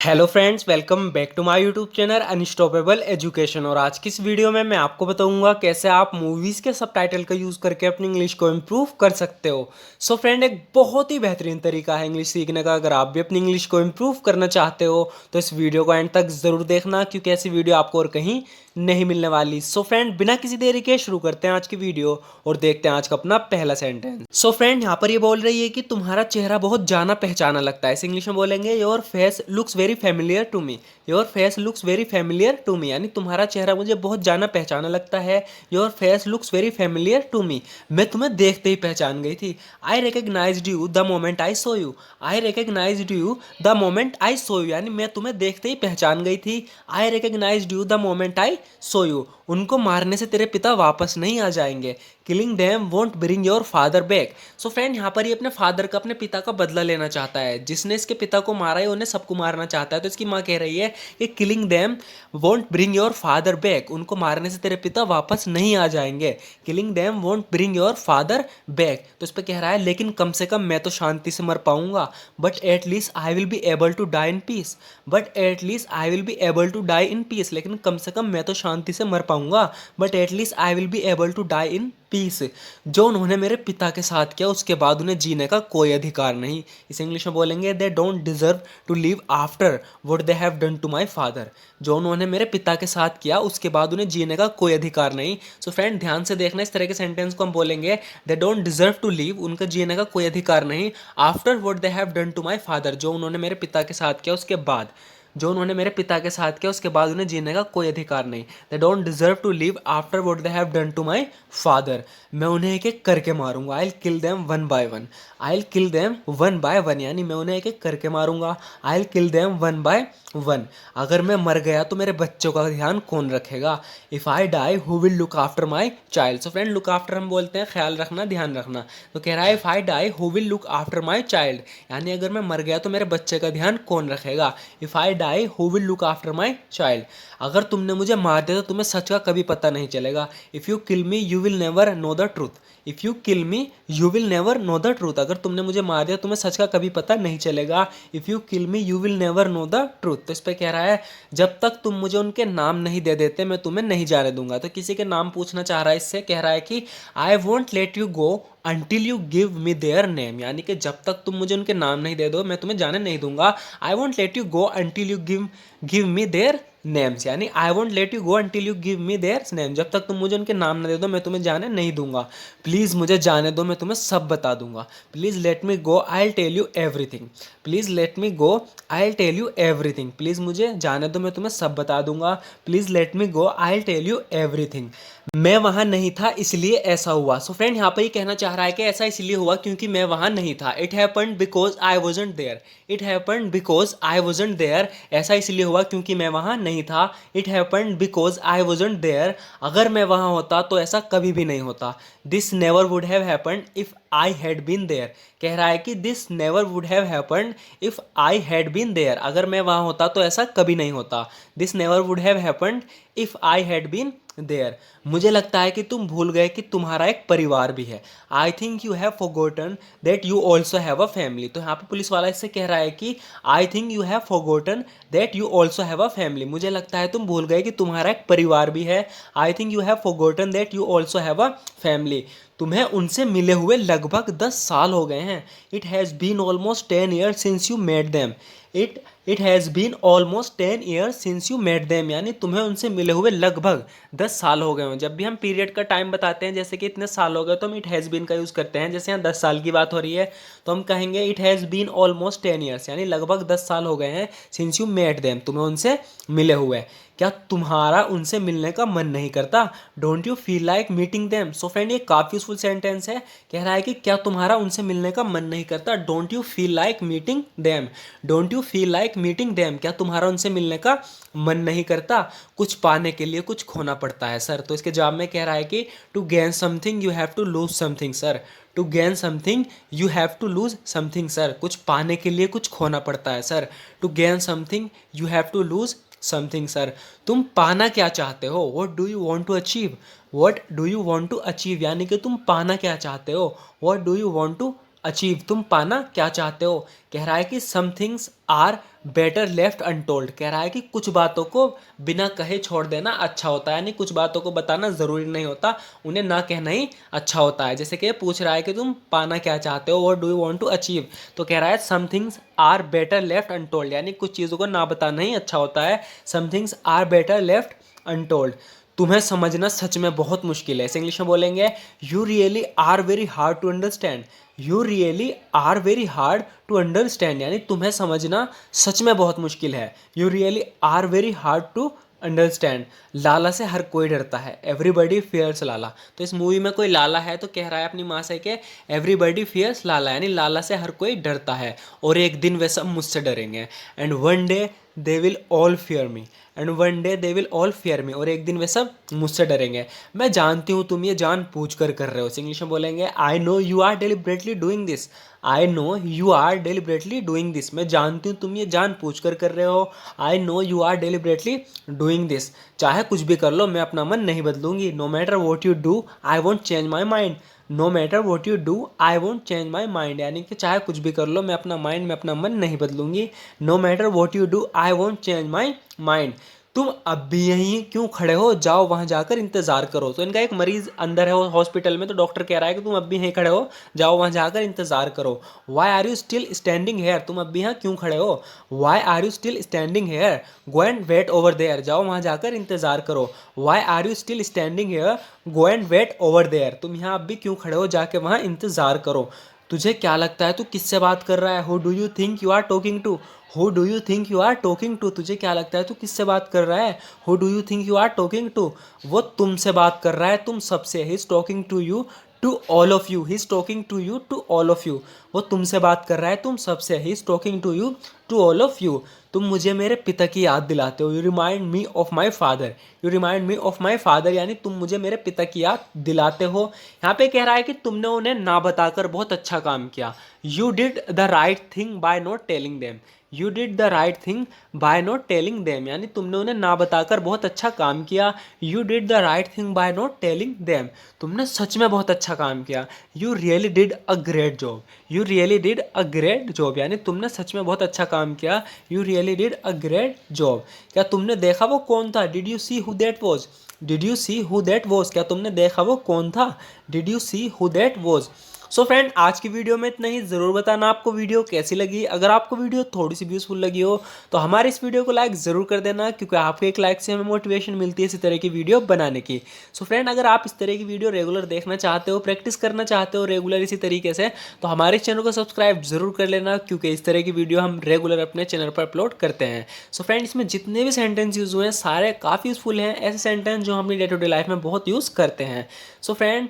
Hello friends, welcome back to my YouTube channel unstoppable education. और आज की इस वीडियो में मैं आपको बताऊंगा कैसे आप मूवीज़ के सबटाइटल का यूज़ करके अपनी इंग्लिश को इम्प्रूव कर सकते हो। सो फ्रेंड, एक बहुत ही बेहतरीन तरीका है इंग्लिश सीखने का। अगर आप भी अपनी इंग्लिश को इम्प्रूव करना चाहते हो तो इस वीडियो को एंड तक ज़रूर देखना, क्योंकि ऐसी वीडियो आपको और कहीं नहीं मिलने वाली। सो फ्रेंड, बिना किसी देरी के शुरू करते हैं आज की वीडियो और देखते हैं आज का अपना पहला सेंटेंस। सो फ्रेंड, यहाँ पर ये बोल रही है कि तुम्हारा चेहरा बहुत जाना पहचाना लगता है। इस इंग्लिश में बोलेंगे your face looks very familiar to me. Your face looks very familiar to me, यानी तुम्हारा चेहरा मुझे बहुत जाना पहचाना लगता है। Your face looks very familiar to me, मैं तुम्हें देखते ही पहचान गई थी। I recognised you the moment I saw you. I recognised you the moment I saw you, यानी मैं तुम्हें देखते ही पहचान गई थी। I recognised you the moment I saw you, उनको मारने से तेरे पिता वापस नहीं आ जाएंगे। Killing them won't bring your father back. So friend, यहाँ पर ये अपने फादर का, अपने पिता का बदला लेना चाहता है। जिसने इसके पिता को मारा है उन्हें सबको मारना चाहता है। तो इसकी माँ कह रही है कि killing them won't bring your father back, उनको मारने से तेरे पिता वापस नहीं आ जाएंगे। Killing them won't bring your father back, तो इस पर कह रहा है लेकिन कम से कम मैं तो शांति से मर पाऊंगा। But at least I will be able to die in peace. But at least I will be able to die in peace, लेकिन कम से कम मैं तो शांति से मर पाऊंगा। But at least I will be able to die in peace, जो उन्होंने मेरे पिता के साथ किया उसके बाद उन्हें जीने का कोई अधिकार नहीं। इसे इंग्लिश में बोलेंगे they don't deserve to live after what they have done to my father. जो उन्होंने मेरे पिता के साथ किया उसके बाद उन्हें जीने का कोई अधिकार नहीं। सो फ्रेंड, ध्यान से देखना, इस तरह के सेंटेंस को हम बोलेंगे they don't deserve to live, उनका जीने का कोई अधिकार नहीं, after what they have done to my father, जो उन्होंने मेरे पिता के साथ किया उसके बाद। जो उन्होंने मेरे पिता के साथ किया उसके बाद उन्हें जीने का कोई अधिकार नहीं। They don't deserve to live after what they have done to my father, मैं उन्हें एक एक करके मारूंगा। I kill them one by one. I kill them one by one, यानी मैं उन्हें एक एक करके मारूंगा। I kill them one by one. अगर मैं मर गया तो मेरे बच्चों का ध्यान कौन रखेगा। If I die who will look after my child. So friend, look after हम बोलते हैं ख्याल रखना, ध्यान रखना। तो कह रहा है if I die who will look after my child, यानी अगर मैं मर गया तो मेरे बच्चे का ध्यान कौन रखेगा। If I die who will look after my child, अगर तुमने मुझे मार दिया तो तुम्हें सच का कभी पता नहीं चलेगा। If you kill me you will never know the truth. If you kill me you will never know the truth, अगर तुमने मुझे मार दिया तुम्हें सच का कभी पता नहीं चलेगा। If you kill me you will never know the truth, तो इस पर कह रहा है जब तक तुम मुझे उनके नाम नहीं दे देते मैं तुम्हें नहीं जाने दूंगा। तो किसी के नाम पूछना चाह रहा है, इससे कह रहा है कि आई won't let you go until you give me their name, यानी कि जब तक तुम मुझे उनके नाम नहीं दे दो मैं तुम्हें जाने नहीं दूंगा। I won't let you go until you give me their names, यानी I won't let you go until you give me their name, जब तक तुम मुझे उनके नाम न दे दो मैं तुम्हें जाने नहीं दूंगा। प्लीज़ मुझे जाने दो, मैं तुम्हें सब बता दूंगा। Please let me go I will tell you everything. Please let me go I will tell you everything, please मुझे जाने दो मैं तुम्हें सब बता दूंगा। Please let me go I will tell you everything, मैं वहाँ नहीं था इसलिए ऐसा हुआ। सो फ्रेंड, यहाँ पर ये कहना चाह रहा है कि ऐसा इसलिए हुआ क्योंकि मैं वहाँ नहीं था। It happened because I wasn't there. It happened because I wasn't there, ऐसा इसलिए हुआ क्योंकि मैं वहाँ नहीं था। It happened because I wasn't there, अगर मैं वहाँ होता तो ऐसा कभी भी नहीं होता। This never would have happened if I had been there, कह रहा है कि this never would have happened if I had been there, अगर मैं वहाँ होता तो ऐसा कभी नहीं होता। This never would have happened if I had been there, मुझे लगता है कि तुम भूल गए कि तुम्हारा एक परिवार भी है। I think you have forgotten that you also have a family, तो यहाँ पे पुलिस वाला इससे कह रहा है कि I think you have forgotten that you also have a family, मुझे लगता है तुम भूल गए कि तुम्हारा एक परिवार भी है। I think you have forgotten that you also have a family, तुम्हें उनसे मिले हुए लगभग 10 साल हो गए हैं। It has been almost 10 years since you met them. It has been almost 10 years since you met them, यानी तुम्हें उनसे मिले हुए लगभग 10 साल हो गए हैं। जब भी हम पीरियड का टाइम बताते हैं, जैसे कि इतने साल हो गए, तो हम इट हैज़ बीन का यूज़ करते हैं। जैसे यहाँ 10 साल की बात हो रही है तो हम कहेंगे it has been almost 10 years, यानी लगभग 10 साल हो गए हैं। सिंस यू मेट देम, तुम्हें उनसे मिले हुए। क्या तुम्हारा उनसे मिलने का मन नहीं करता। Don't you feel like meeting them. So friend, ये काफ़ी यूजफुल सेंटेंस है। कह रहा है कि क्या तुम्हारा उनसे मिलने का मन नहीं करता। Don't you feel like meeting them. Don't you feel like meeting them, क्या तुम्हारा उनसे मिलने का मन नहीं करता। कुछ पाने के लिए कुछ खोना पड़ता है सर, तो इसके जवाब में कह रहा है कि to gain something you have to lose something sir. To gain something you have to lose something sir, कुछ पाने के लिए कुछ खोना पड़ता है सर। To gain something you have to lose something sir, तुम पाना क्या चाहते हो। What do you want to achieve. What do you want to achieve, यानी कि तुम पाना क्या चाहते हो। What do you want to achieve, तुम पाना क्या चाहते हो। कह रहा है कि some things are better left untold, कह रहा है कि कुछ बातों को बिना कहे छोड़ देना अच्छा होता है, यानी कुछ बातों को बताना ज़रूरी नहीं होता, उन्हें ना कहना ही अच्छा होता है। जैसे कि पूछ रहा है कि तुम पाना क्या चाहते हो, what do you want to achieve, तो कह रहा है some things are better left untold, यानी कुछ चीज़ों को ना बताना ही अच्छा होता है। Some things are better left untold, तुम्हें समझना सच में बहुत मुश्किल है। इसे इंग्लिश में बोलेंगे you really are very hard to understand, you really are very hard to understand, यानी तुम्हें समझना सच में बहुत मुश्किल है। You really are very hard to understand, लाला से हर कोई डरता है, एवरीबडी फियर्स लाला। तो इस मूवी में कोई लाला है तो कह रहा है अपनी माँ से कि एवरीबडी फियर्स लाला, यानी लाला से हर कोई डरता है और एक दिन वे सब मुझसे डरेंगे। And one day they will all fear me, and one day they will all fear me, और एक दिन वे सब मुझसे डरेंगे। मैं जानती हूँ तुम ये जान पूछ कर रहे हो। इंग्लिश में बोलेंगे I know you are deliberately doing this, I know you are deliberately doing this, मैं जानती हूँ तुम ये जान पूछ कर रहे हो। I know you are deliberately doing this, चाहे कुछ भी कर लो मैं अपना मन नहीं बदलूंगी। No matter what you do I won't change my mind, no matter what you do I won't change my mind, यानी कि चाहे कुछ भी कर लो मैं अपना माइंड, मैं अपना मन नहीं बदलूंगी। No matter what you do I won't change my mind, तुम अब भी यहीं क्यों खड़े हो, जाओ वहां जाकर इंतजार करो। तो इनका एक मरीज अंदर है हॉस्पिटल में, तो डॉक्टर कह रहा है कि तुम अब भी यहीं खड़े हो, जाओ वहां जाकर इंतजार करो। Why are you still standing here, तुम अब भी यहाँ क्यों खड़े हो। Why are you still standing here, go and wait over there, जाओ वहां जाकर इंतजार करो। Why are you still standing here, go and wait over there, तुम यहाँ अब भी क्यों खड़े हो, जाके वहां इंतजार करो। तुझे क्या लगता है तू किससे बात कर रहा है। Who do you think you are talking to, who do you think you are talking to, तुझे क्या लगता है तू किससे बात कर रहा है। Who do you think you are talking to, वो तुमसे बात कर रहा है, तुम सबसे। He is talking to you to all of you, he is talking to you to all of you, वो तुमसे बात कर रहा है तुम सबसे। He is talking to you to all of you, तुम मुझे मेरे पिता की याद दिलाते हो। You remind me of my father, you remind me of my father, यानी तुम मुझे मेरे पिता की याद दिलाते हो। यहाँ पे कह रहा है कि तुमने उन्हें ना बताकर बहुत अच्छा काम किया। You did the right thing by not telling them, you did the right thing by not telling them, यानी तुमने उन्हें ना बताकर बहुत अच्छा काम किया। You did the right thing by not telling them, तुमने सच में बहुत अच्छा काम किया। You really did a great job, you really did a great job, यानी तुमने सच में बहुत अच्छा काम किया। You really did a great job, क्या तुमने देखा वो कौन था। Did you see who that was, did you see who that was, क्या तुमने देखा वो कौन था। Did you see who that was. So friend, आज की वीडियो में इतना ही। ज़रूर बताना आपको वीडियो कैसी लगी। अगर आपको वीडियो थोड़ी सी भी यूज़फुल लगी हो तो हमारे इस वीडियो को लाइक ज़रूर कर देना, क्योंकि आपके एक लाइक से हमें मोटिवेशन मिलती है इसी तरह की वीडियो बनाने की। सो फ्रेंड, अगर आप इस तरह की वीडियो रेगुलर देखना चाहते हो, प्रैक्टिस करना चाहते हो रेगुलर इसी तरीके से, तो हमारे चैनल को सब्सक्राइब जरूर कर लेना, क्योंकि इस तरह की वीडियो हम रेगुलर अपने चैनल पर अपलोड करते हैं। सो फ्रेंड, इसमें जितने भी सेंटेंस यूज़ हुए हैं सारे काफ़ी यूज़फुल हैं, ऐसे सेंटेंस जो हम अपनी डे टू डे लाइफ में बहुत यूज़ करते हैं। सो फ्रेंड,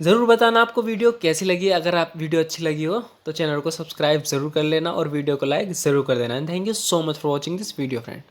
ज़रूर बताना आपको वीडियो कैसी लगी। अगर आप वीडियो अच्छी लगी हो तो चैनल को सब्सक्राइब ज़रूर कर लेना और वीडियो को लाइक ज़रूर कर देना। And thank you so much for watching this video friend.